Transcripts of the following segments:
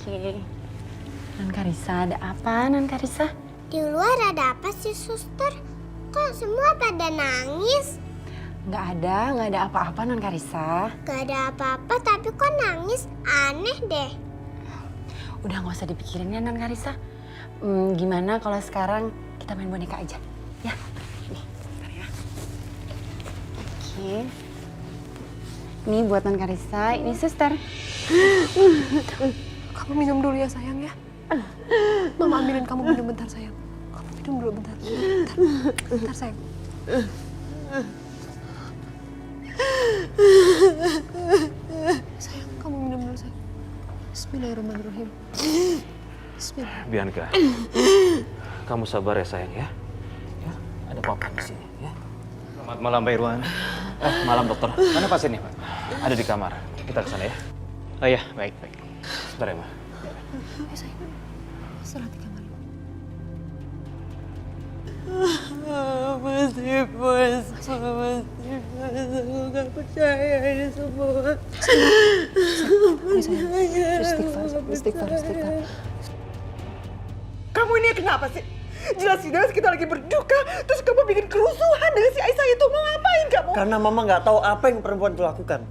Oke. Nan Karissa, ada apa Nan Karissa? Di luar ada apa sih, Suster? Kok semua pada nangis? Nggak ada apa-apa Nan Karissa. Gak ada apa-apa, tapi kok nangis? Aneh deh. Udah nggak usah dipikirin ya Nan Karissa. Gimana kalau sekarang kita main boneka aja? Ya, nih, bentar ya. Oke. Ini buat Nan Karissa, ini Suster. Kamu minum dulu ya sayang ya. Mama ambilin kamu minum bentar sayang. Kamu minum dulu bentar. Bentar sayang. Sayang, kamu minum dulu sayang. Bismillahirrahmanirrahim. Bismillah. Bianca, kamu sabar ya sayang ya. Ya, ada papa di sini ya. Selamat malam Pak Irwan. Malam dokter. Mana pasiennya Pak? Ada di kamar. Kita ke sana ya. Oh iya, baik. Sebentar ya, Ma. Ayo sayang. Istirahat di kamar. Aku gak percaya ini semua. Istighfar. Kamu ini kenapa sih? Jelas-jelas kita lagi berduka, terus kamu bikin kerusuhan dengan si Aisyah itu. Mau ngapain kamu? Karena mama nggak tahu apa yang perempuan itu lakukan.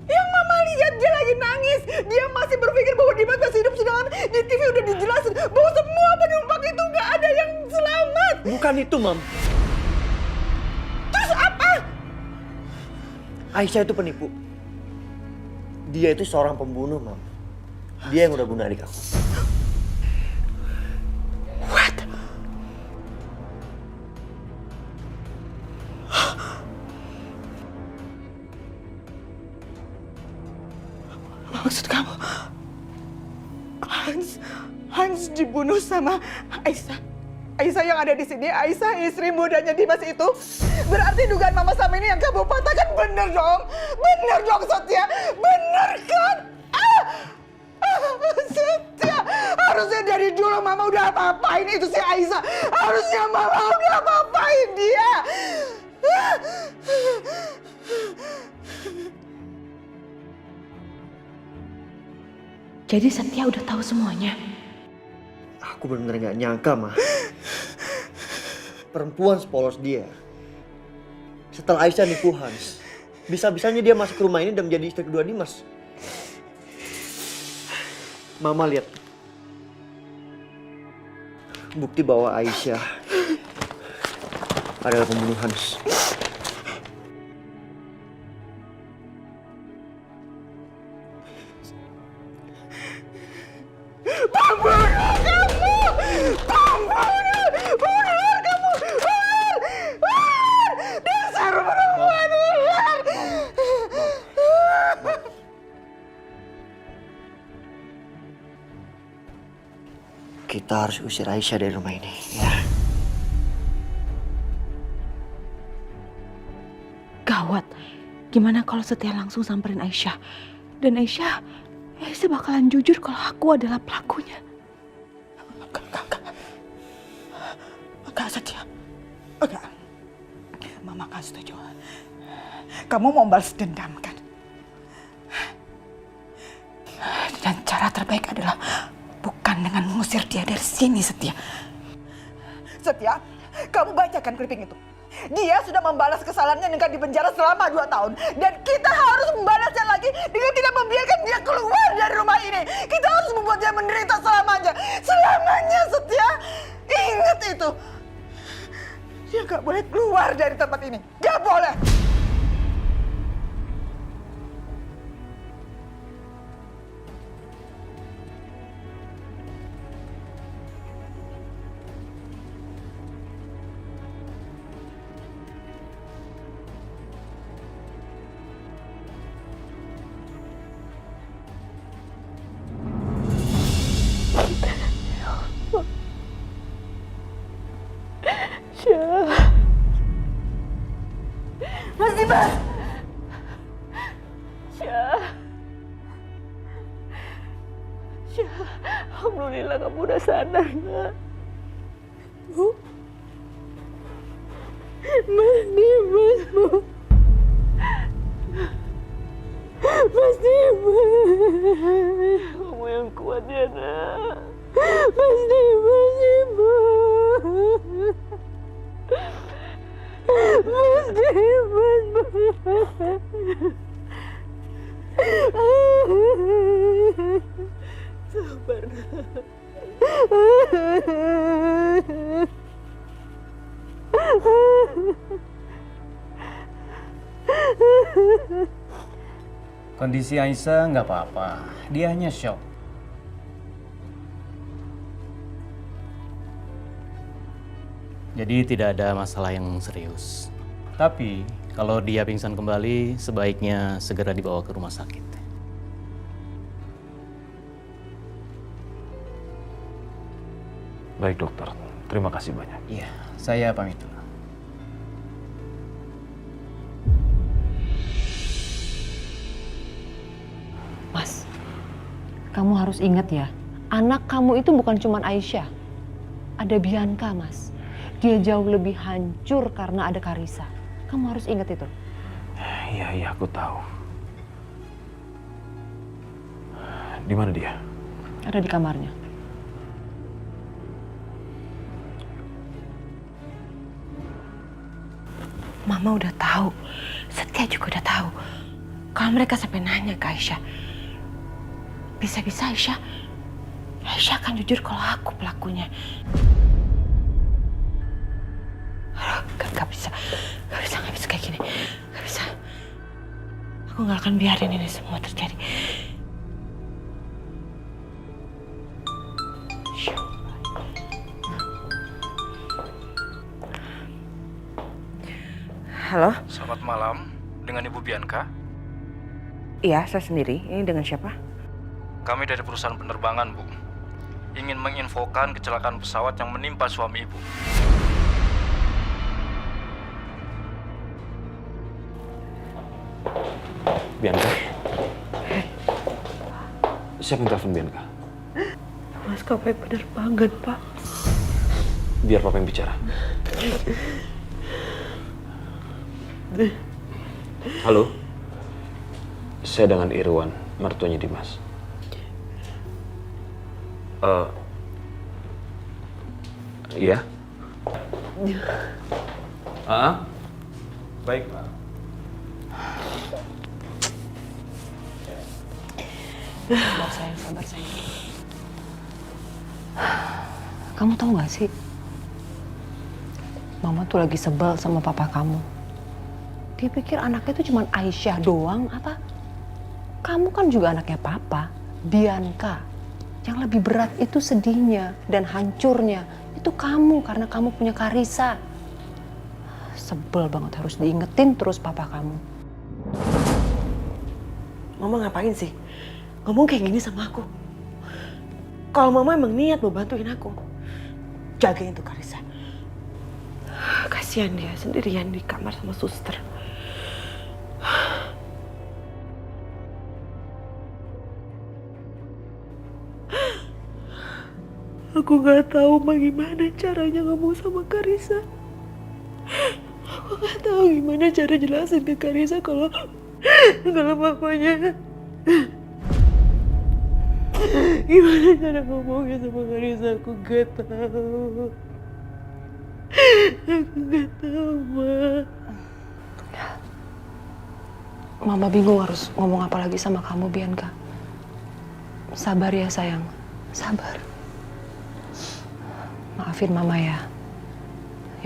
Yang mama lihat dia lagi nangis. Dia masih berpikir bahwa dia masih hidup, sedangkan di TV udah dijelasin bahwa semua penumpang itu nggak ada yang selamat. Bukan itu, Mam. Terus apa? Aisyah itu penipu. Dia itu seorang pembunuh, Mam. Dia yang udah bunuh adik aku. Maksud kamu, Hans dibunuh sama Aisyah. Aisyah yang ada di sini, Aisyah istri mudanya Dimas itu. Berarti dugaan mama sama ini yang kamu patahkan bener dong. Bener dong, Setia. Bener kan? Setia, harusnya dari dulu mama udah apa-apain itu si Aisyah. Harusnya mama udah apa-apain dia. Jadi Setia udah tahu semuanya. Aku benar-benar nggak nyangka, Ma. Perempuan sepolos dia. Setelah Aisyah nipu Hans, bisa-bisanya dia masuk ke rumah ini dan menjadi istri kedua Dimas. Mama lihat bukti bahwa Aisyah adalah pembunuh Hans. Kita harus usir Aisyah dari rumah ini, ya. Gawat. Gimana kalau Setia langsung samperin Aisyah? Dan Aisyah bakalan jujur kalau aku adalah pelakunya. Enggak, Setia. Enggak. Mama gak setuju. Kamu mau balas dendam, kan? Dan cara terbaik adalah bukan dengan mengusir dia dari sini, Setia. Setia, kamu bacakan clipping itu. Dia sudah membalas kesalahannya dengan dipenjara selama 2 tahun. Dan kita harus membalasnya lagi dengan tidak membiarkan dia keluar dari rumah ini. Kita harus membuat dia menderita selamanya. Selamanya, Setia. Ingat itu. Dia gak boleh keluar dari tempat ini. Gak boleh. Mas Dimas! Syah, alhamdulillah kamu udah sadar, nak. Bu? Mas Dimas, Bu. Mas Dimas. Kamu yang kuat ya, nak. Sabar. Kondisi Aisyah nggak apa-apa. Dia hanya shock. Jadi tidak ada masalah yang serius. Tapi kalau dia pingsan kembali, sebaiknya segera dibawa ke rumah sakit. Baik dokter, terima kasih banyak. Iya, saya pamit dulu. Mas, kamu harus ingat ya, anak kamu itu bukan cuma Aisyah. Ada Bianca, Mas. Dia jauh lebih hancur karena ada Karissa. Kamu harus ingat itu. Iya, aku tahu. Di mana dia? Ada di kamarnya. Mama udah tahu, Setia juga udah tahu. Kalau mereka sampai nanya ke Aisyah, bisa-bisa Aisyah akan jujur kalau aku pelakunya. Gak bisa kayak gini, gak bisa. Aku gak akan biarin ini semua terjadi. Halo? Selamat malam, dengan Ibu Bianca. Iya, saya sendiri. Ini dengan siapa? Kami dari perusahaan penerbangan, Bu. Ingin menginfokan kecelakaan pesawat yang menimpa suami Ibu. Bianca? Siapa yang telepon Bianca? Maskapai penerbangan, Pak. Biar Papa yang bicara. Halo? Saya dengan Irwan, mertuanya Dimas. Iya? Baik, Pak. Sabar sayang. Kamu tahu gak sih? Mama tuh lagi sebel sama papa kamu. Dia pikir anaknya itu cuma Aisyah doang apa? Kamu kan juga anaknya papa, Bianca. Yang lebih berat itu sedihnya dan hancurnya. Itu kamu karena kamu punya Karissa. Sebel banget harus diingetin terus papa kamu. Mama ngapain sih? Ngomong kayak gini sama aku. Kalau Mama emang niat mau bantuin aku, jagain tuh Karissa. Kasihan dia sendirian di kamar sama suster. Aku gak tahu bagaimana caranya ngomong sama Karissa. Aku gak tahu gimana cara jelasin ke Karissa kalau papanya. Gimana cara ngomongnya sama Karissa, aku gak tahu. Aku gak tahu, Ma. Mama bingung harus ngomong apa lagi sama kamu, Bianca. Sabar ya sayang, sabar. Maafin Mama ya.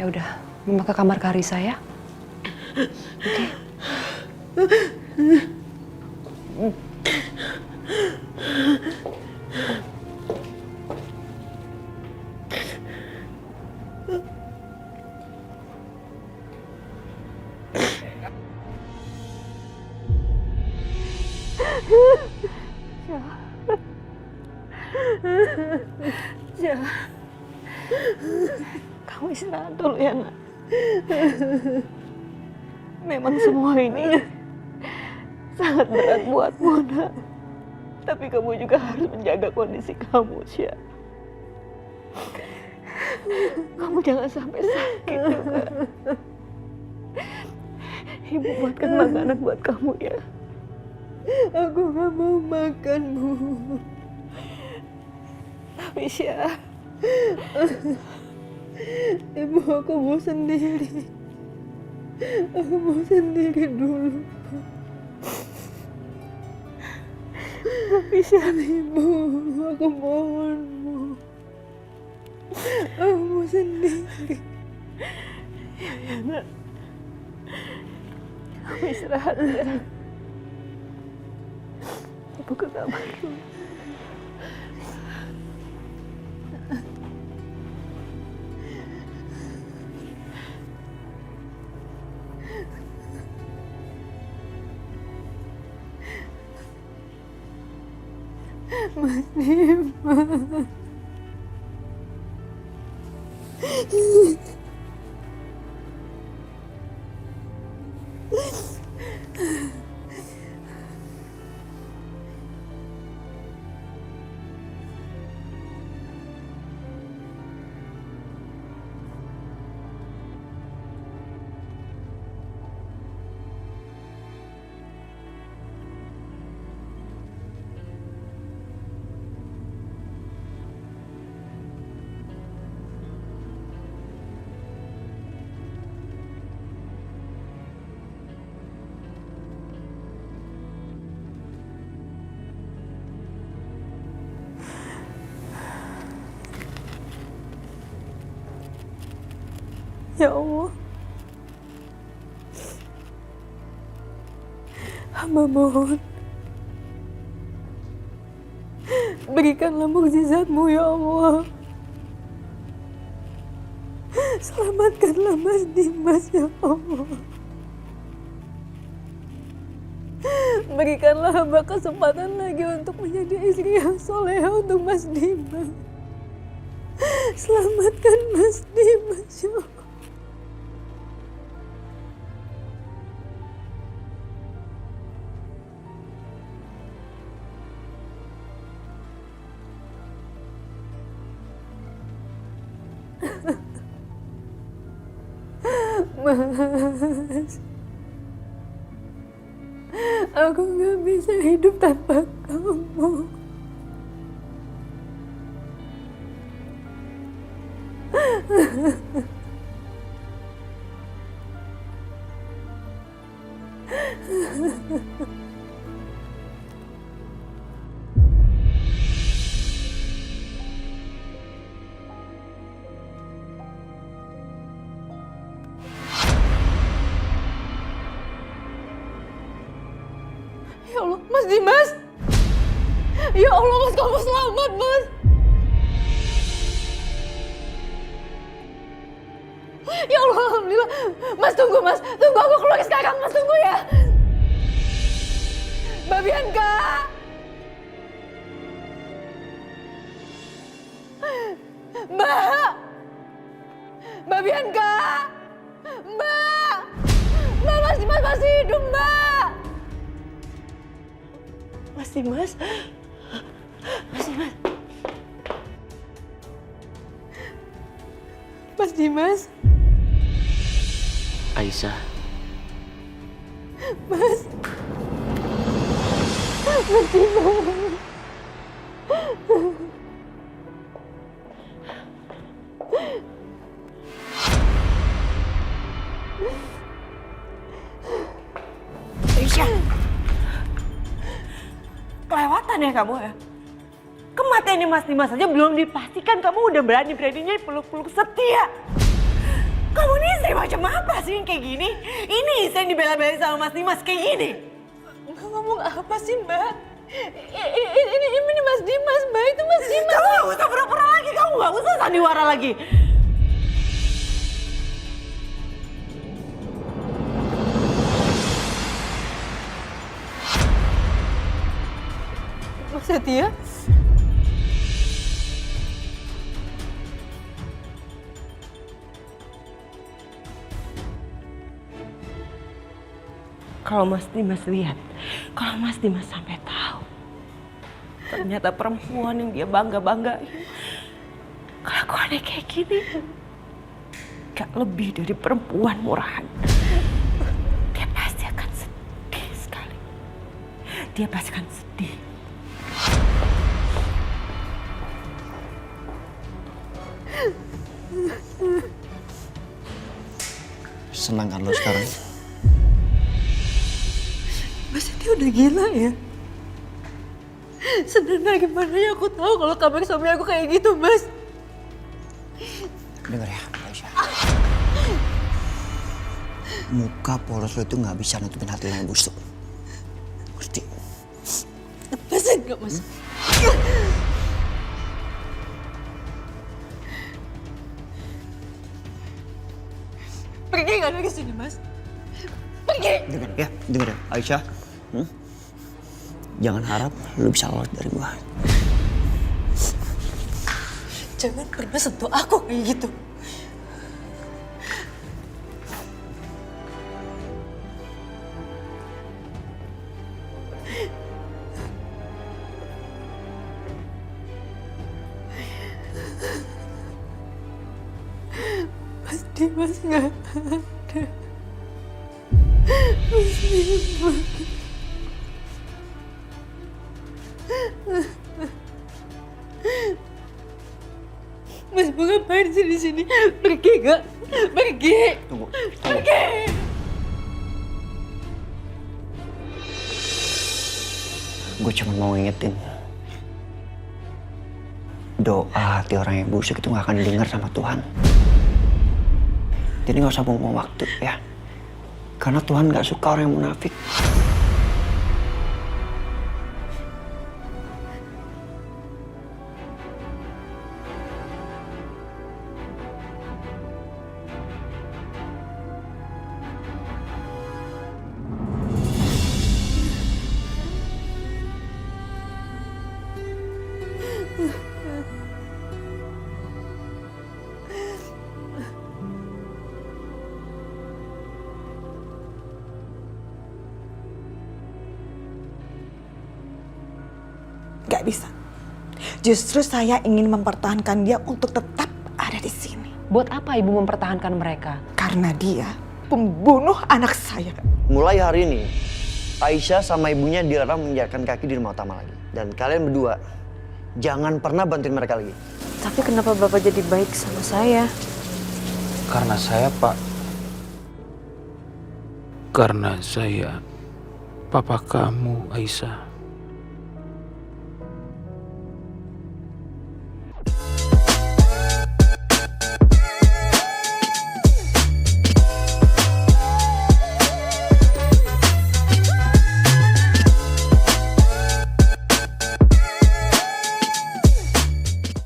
Ya udah, Mama ke kamar Karissa ya. Oke. Kamu istirahat dulu ya, Nak. Memang semua ini sangat berat buatmu, Nak. Tapi kamu juga harus menjaga kondisi kamu, Syah. Kamu jangan sampai sakit juga. Ibu buatkan makanan buat kamu ya. Aku gak mau makan, Bu. Tapi Syah, Ibu, aku mau sendiri. Aku mau sendiri dulu. Aisyah, Ibu, aku mohonmu. Kamu sendiri. Ya, nak. Kamu istirahat ya. Ibu ke kamar dulu. Mas Dimas. Ya Allah, hamba mohon, berikanlah mukjizat-Mu ya Allah. Selamatkanlah Mas Dimas ya Allah. Berikanlah hamba kesempatan lagi untuk menjadi istri yang soleha untuk Mas Dimas. Selamatkan Mas Dimas ya Allah. Mas, aku gak bisa hidup tanpa kamu. Ya Allah, Mas Dimas. Ya Allah, Mas, kamu selamat, Mas. Ya Allah, alhamdulillah. Mas, tunggu, Mas. Tunggu, aku keluar sekarang. Mas, tunggu ya. Mbak Bianca. Mbak. Mbak Bianca. Mbak. Mbak, Mas Dimas masih hidup, Mbak. Mas Dimas. Mas Dimas. Mas Dimas. Aisyah. Mas. Mas Dimas. Aisyah. Kelewatan ya kamu ya? Kematiannya Mas Dimas saja belum dipastikan, kamu udah berani-beraninya peluk-peluk Setia. Kamu ini istri macam apa sih yang kayak gini? Ini istri yang dibela-belain sama Mas Dimas kayak gini. Mbak ngomong apa sih, Mbak? Ini Mas Dimas, Mbak. Itu Mas Dimas. Kamu gak usah pura-pura lagi, kamu gak usah sandiwara lagi. Mas Setia? Kalau Mas Dimas lihat, kalau Mas Dimas sampai tahu, ternyata perempuan yang dia bangga-banggain kelakuannya kayak gini, gak lebih dari perempuan murahan. Dia pasti akan sedih sekali. Dia pasti akan sedih. Senang kan lo sekarang? Mas Setia udah gila ya? Sebenarnya gimana ya aku tahu kalau kabar suami aku kayak gitu, Mas. Dengar ya, Aisyah. Muka polos lo itu nggak bisa nutupin hati yang busuk. Ngerti? Mas enggak, Mas. Pergi nggak dari sini, Mas. Pergi. Dengar ya, Aisyah. Jangan harap lo bisa lolos dari gua. Jangan pernah sentuh aku kayak gitu. Mas Dimas nggak ada. Mas Dimas. Mas mau ngapain sih di sini? Pergi gak? Pergi. Tunggu. Pergi. Gue cuma mau ngingetin. Doa hati orang yang busuk itu gak akan didengar sama Tuhan. Jadi gak usah buang waktu ya. Karena Tuhan gak suka orang yang munafik. Gak bisa. Justru saya ingin mempertahankan dia untuk tetap ada di sini. Buat apa ibu mempertahankan mereka? Karena dia pembunuh anak saya. Mulai hari ini, Aisyah sama ibunya dilarang menginjakkan kaki di rumah utama lagi. Dan kalian berdua, jangan pernah bantuin mereka lagi. Tapi kenapa Bapak jadi baik sama saya? Karena saya, Pak. Karena saya, papa kamu, Aisyah.